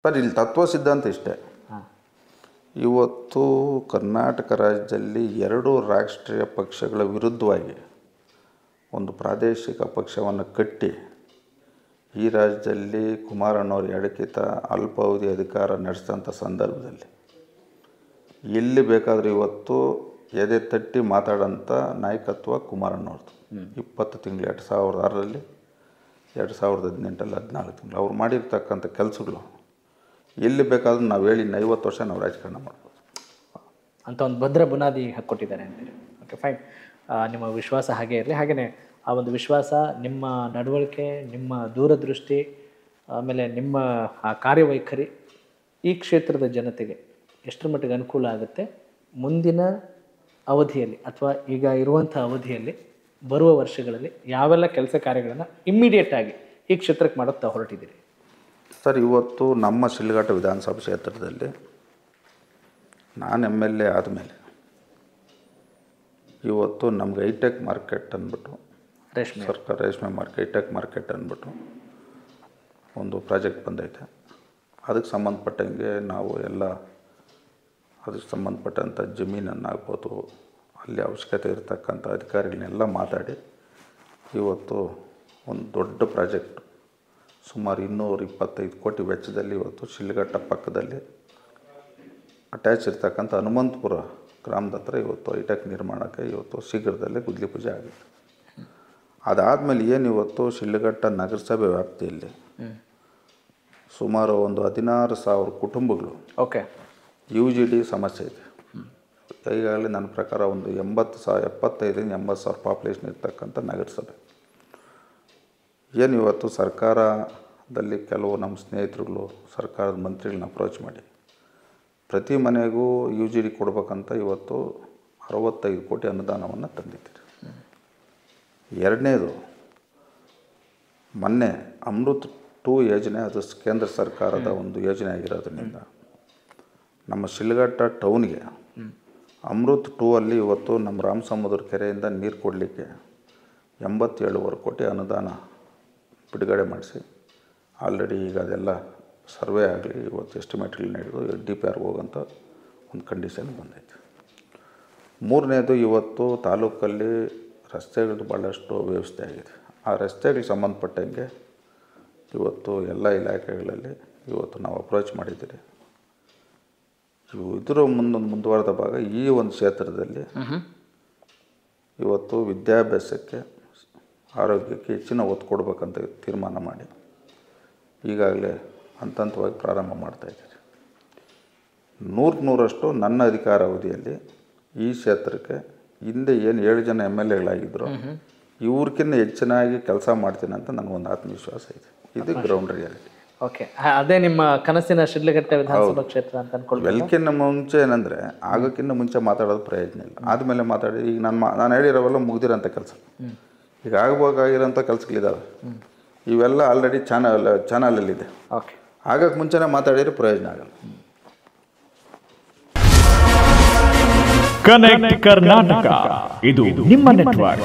Sir ಇಲ್ಲಿ ತತ್ವ ಸಿದ್ಧಾಂತ ಇಷ್ಟೇ. ಇವತ್ತು ಕರ್ನಾಟಕ ರಾಜ್ಯದಲ್ಲಿ ಎರಡು ರಾಷ್ಟ್ರೀಯ ಪಕ್ಷಗಳ ವಿರುದ್ಧವಾಗಿ ಒಂದು ಪ್ರಾದೇಶಿಕ ಪಕ್ಷವನ್ನು ಕಟ್ಟಿ ಈ ರಾಜ್ಯದಲ್ಲಿ ಕುಮಾರಣ್ಣವ್ರು ಎರಡಕ್ಕಿಂತ ಅಲ್ಪಾವಧಿ ಅಧಿಕಾರ ನಡೆಸಿದಂಥ ಸಂದರ್ಭದಲ್ಲಿ ಎಲ್ಲಿ ಬೇಕಾದರೂ ಇವತ್ತು ಎದೆ ತಟ್ಟಿ ಮಾತಾಡೋಂಥ ನಾಯಕತ್ವ ಕುಮಾರಣ್ಣವ್ರದ್ದು. 20 ತಿಂಗಳು 2006ರಲ್ಲಿ 2018ರಲ್ಲಿ 14 ತಿಂಗಳು ಅವ್ರು ಮಾಡಿರ್ತಕ್ಕಂಥ ಕೆಲಸಗಳು ಎಲ್ಲಿ ಬೇಕಾದರೂ ನಾವು ಹೇಳಿ 50 ವರ್ಷ ನಾವು ರಾಜಕಾರಣ ಮಾಡ್ಬೋದು ಅಂತ ಒಂದು ಭದ್ರ ಬುನಾದಿ ಹಾಕ್ಕೊಟ್ಟಿದ್ದಾರೆ ಅಂತೇಳಿ. Okay, fine. ನಿಮ್ಮ ವಿಶ್ವಾಸ ಹಾಗೆ ಇರಲಿ. ಹಾಗೆಯೇ ಆ ಒಂದು ವಿಶ್ವಾಸ, ನಿಮ್ಮ ನಡವಳಿಕೆ, ನಿಮ್ಮ ದೂರದೃಷ್ಟಿ, ಆಮೇಲೆ ನಿಮ್ಮ ಆ ಕಾರ್ಯವೈಖರಿ ಈ ಕ್ಷೇತ್ರದ ಜನತೆಗೆ ಎಷ್ಟರ ಮಟ್ಟಿಗೆ ಅನುಕೂಲ ಆಗುತ್ತೆ ಮುಂದಿನ ಅವಧಿಯಲ್ಲಿ ಅಥವಾ ಈಗ ಇರುವಂಥ ಅವಧಿಯಲ್ಲಿ ಬರುವ ವರ್ಷಗಳಲ್ಲಿ ಯಾವೆಲ್ಲ ಕೆಲಸ ಕಾರ್ಯಗಳನ್ನು ಇಮ್ಮಿಡಿಯೇಟಾಗಿ ಈ ಕ್ಷೇತ್ರಕ್ಕೆ ಮಾಡೋಕ್ಕೆ ಹೊರಟಿದ್ದೀರಿ? ಸರ್, ಇವತ್ತು ನಮ್ಮ ಶಿಡ್ಲಘಟ್ಟ ವಿಧಾನಸಭಾ ಕ್ಷೇತ್ರದಲ್ಲಿ ನಾನು MLA ಆದಮೇಲೆ ಇವತ್ತು ನಮ್ಗೆ ಹೈಟೆಕ್ ಮಾರ್ಕೆಟ್ ಅಂದ್ಬಿಟ್ಟು ಸರ್ಕಾರ ರೇಷ್ಮೆ ಮಾರ್ಕೆಟ್ ಹೈಟೆಕ್ ಮಾರ್ಕೆಟ್ ಅಂದ್ಬಿಟ್ಟು ಒಂದು ಪ್ರಾಜೆಕ್ಟ್ ಬಂದೈತೆ. ಅದಕ್ಕೆ ಸಂಬಂಧಪಟ್ಟಂಗೆ ನಾವು ಎಲ್ಲ ಅದಕ್ಕೆ ಸಂಬಂಧಪಟ್ಟಂಥ ಜಮೀನನ್ನಾಗ್ಬೋದು, ಅಲ್ಲಿ ಅವಶ್ಯಕತೆ ಇರತಕ್ಕಂಥ ಅಧಿಕಾರಿಗಳನ್ನೆಲ್ಲ ಮಾತಾಡಿ ಇವತ್ತು ಒಂದು ದೊಡ್ಡ ಪ್ರಾಜೆಕ್ಟ್ ಸುಮಾರು 225 ಕೋಟಿ ವೆಚ್ಚದಲ್ಲಿ ಇವತ್ತು ಶಿಡ್ಲಘಟ್ಟ ಪಕ್ಕದಲ್ಲಿ ಅಟ್ಯಾಚ್ ಇರ್ತಕ್ಕಂಥ ಹನುಮಂತಪುರ ಗ್ರಾಮದ ಹತ್ರ ಇವತ್ತು ಹೈಟೆಕ್ ನಿರ್ಮಾಣಕ್ಕೆ ಇವತ್ತು ಶೀಘ್ರದಲ್ಲೇ ಗುದ್ಲಿ ಪೂಜೆ ಆಗುತ್ತೆ. ಅದಾದಮೇಲೆ ಏನು ಇವತ್ತು ಶಿಡ್ಲಘಟ್ಟ ನಗರಸಭೆ ವ್ಯಾಪ್ತಿಯಲ್ಲಿ ಸುಮಾರು ಒಂದು 16,000 ಕುಟುಂಬಗಳು UGD ಸಮಸ್ಯೆ ಇದೆ. ಈಗಾಗಲೇ ನನ್ನ ಪ್ರಕಾರ ಒಂದು 75,000 ಪಾಪ್ಯುಲೇಷನ್ ಇರ್ತಕ್ಕಂಥ ನಗರಸಭೆ. ಏನು ಇವತ್ತು ಸರ್ಕಾರದಲ್ಲಿ ಕೆಲವು ನಮ್ಮ ಸ್ನೇಹಿತರುಗಳು ಸರ್ಕಾರದ ಮಂತ್ರಿಗಳನ್ನ ಅಪ್ರೋಚ್ ಮಾಡಿ ಪ್ರತಿ ಮನೆಗೂ UGD ಕೊಡ್ಬೇಕಂತ ಇವತ್ತು 65 ಕೋಟಿ ಅನುದಾನವನ್ನು ತಂದಿದ್ದೀರಿ. ಎರಡನೇದು, ಮೊನ್ನೆ ಅಮೃತ್ 2 ಯೋಜನೆ, ಅದು ಕೇಂದ್ರ ಸರ್ಕಾರದ ಒಂದು ಯೋಜನೆ ಆಗಿರೋದ್ರಿಂದ ನಮ್ಮ ಶಿಡ್ಲಘಟ್ಟ ಟೌನ್ಗೆ ಅಮೃತ್ 2 ಅಲ್ಲಿ ಇವತ್ತು ನಮ್ಮ ರಾಮಸಮುದ್ರ ಕೆರೆಯಿಂದ ನೀರು ಕೊಡಲಿಕ್ಕೆ 87 ಕೋಟಿ ಅನುದಾನ ಬಿಡುಗಡೆ ಮಾಡಿಸಿ ಆಲ್ರೆಡಿ ಈಗ ಅದೆಲ್ಲ ಸರ್ವೆ ಆಗಲಿ ಇವತ್ತು ಎಸ್ಟಿಮೇಟ್ಗಳು ನಡೆದು DPR ಹೋಗೋಂಥ ಒಂದು ಕಂಡೀಷನ್ ಬಂದೈತೆ. ಮೂರನೇದು, ಇವತ್ತು ತಾಲೂಕಲ್ಲಿ ರಸ್ತೆಗಳು ಭಾಳಷ್ಟು ವ್ಯವಸ್ಥೆ ಆಗಿದೆ. ಆ ರಸ್ತೆಗಳಿಗೆ ಸಂಬಂಧಪಟ್ಟಂಗೆ ಇವತ್ತು ಎಲ್ಲ ಇಲಾಖೆಗಳಲ್ಲಿ ಇವತ್ತು ನಾವು ಅಪ್ರೋಚ್ ಮಾಡಿದ್ದೀರಿ. ಇದರ ಮುಂದುವರೆದ ಭಾಗ ಈ ಒಂದು ಕ್ಷೇತ್ರದಲ್ಲಿ ಇವತ್ತು ವಿದ್ಯಾಭ್ಯಾಸಕ್ಕೆ, ಆರೋಗ್ಯಕ್ಕೆ ಹೆಚ್ಚಿನ ಒತ್ತು ಕೊಡಬೇಕಂತ ತೀರ್ಮಾನ ಮಾಡಿ ಈಗಾಗಲೇ ಹಂತವಾಗಿ ಪ್ರಾರಂಭ ಮಾಡ್ತಾಯಿದ್ದೀರಿ. 100% ನನ್ನ ಅಧಿಕಾರ ಅವಧಿಯಲ್ಲಿ ಈ ಕ್ಷೇತ್ರಕ್ಕೆ ಹಿಂದೆ ಏನು 7 ಜನ MLAಗಳಾಗಿದ್ದರು ಇವ್ರಕ್ಕಿಂತ ಹೆಚ್ಚಿನಾಗಿ ಕೆಲಸ ಮಾಡ್ತೀನಿ ಅಂತ ನನಗೊಂದು ಆತ್ಮವಿಶ್ವಾಸ ಇದೆ. ಇದು ಗ್ರೌಂಡ್ ರಿಯಾಲಿಟಿ. ಓಕೆ, ಅದೇ ನಿಮ್ಮ ಕನಸಿನ ಶಿಡ್ಲಘಟ್ಟ ವಿಧಾನಸಭಾ ಕ್ಷೇತ್ರ ಅಂತ ಅನ್ಕೊಳ್ಳಿ. ಬೆಳಕಿನ ಮುಂಚೆ ಏನಂದರೆ ಆಗೋಕ್ಕಿಂತ ಮುಂಚೆ ಮಾತಾಡೋದು ಪ್ರಯೋಜನ ಇಲ್ಲ. ಆದಮೇಲೆ ಮಾತಾಡಿ ಈಗ ನಾನು ಹೇಳಿರೋವೆಲ್ಲ ಮುಗ್ದಿರೋಂಥ ಕೆಲಸ, ಈಗ ಆಗಬೇಕಾಗಿರೋಂಥ ಕೆಲಸಗಳಿದ್ದಾವೆ. ಇವೆಲ್ಲ ಆಲ್ರೆಡಿ ಚಾನಲಲ್ಲಿದೆ. ಓಕೆ, ಆಗಕ್ಕೆ ಮುಂಚೆನೇ ಮಾತಾಡಿದ್ರೆ ಪ್ರಯೋಜನ ಆಗಲ್ಲ. ಕನೆಕ್ಟ್ ಕರ್ನಾಟಕ, ಇದು ನಿಮ್ಮ ನೆಟ್ವರ್ಕ್.